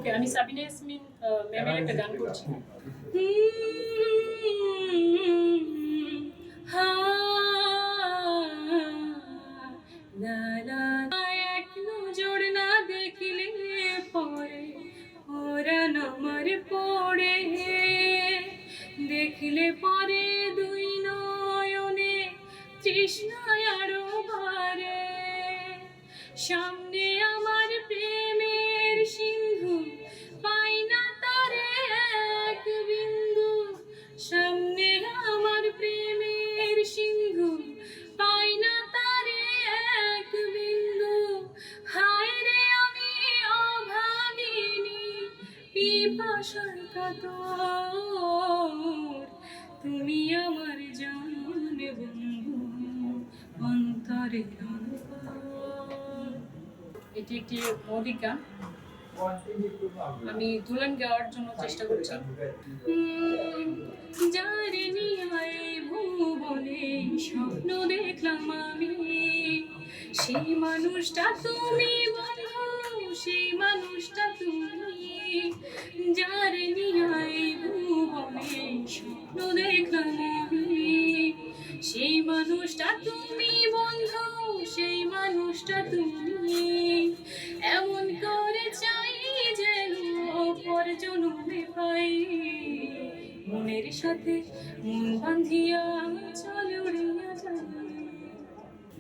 ওকে, আমি সাবিনা ইয়াসমিন ম্যামের একটা গান করছি। এক নজর না দেখলে পরে ওরান আমার পড়ে, দেখলে পরে দুই নয়নে তৃষ্ণায় আরো বাড়ে। সামনে আমার প্রেমের সিন্ধু, পাই না তারে এক বিন্দু। সামনে আমার প্রেমের সিন্ধু, পাই না তারে এক বিন্দু। হায় রে আমি অভাগিনী, পিপাসার কাতর, তুমি আমার জান বন্ধু, অন্তরে এটি একটি মৌলিক গান, আমি দুলান গাওয়ার জন্য চেষ্টা করছি। যারে নিয়ে ভুবনে স্বপ্ন দেখলাম আমি, সেই মানুষটা তুমি বন্ধু, সেই মানুষটা তুমি। যারে নিয়ে ভুবনে স্বপ্ন দেখলাম আমি, সেই মানুষটা তুমি বন্ধু, সেই মানুষটা তুমি। এমন করে চাই যেন পর জন্মে পাই, মনের সাথে মন বাঁধিয়া চল উড়িয়া যাই।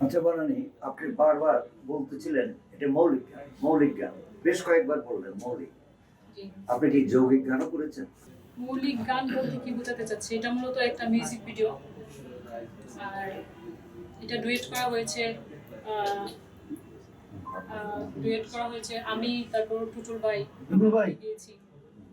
আচ্ছা বনানী, আপনি বারবার বলতেছিলেন এটা মৌলিক গান, মৌলিক গান, বেশ কয়েকবার বললেন মৌলিক। আপনি কি যৌগিক গানও করেছেন? মৌলিক গান বলতে কি বোঝাতে চাচ্ছে? এটা মূলত একটা মিউজিক ভিডিও, আর এটা ডুয়েট করা হয়েছে আমি, তারপর টুটুল ভাই গিয়েছি।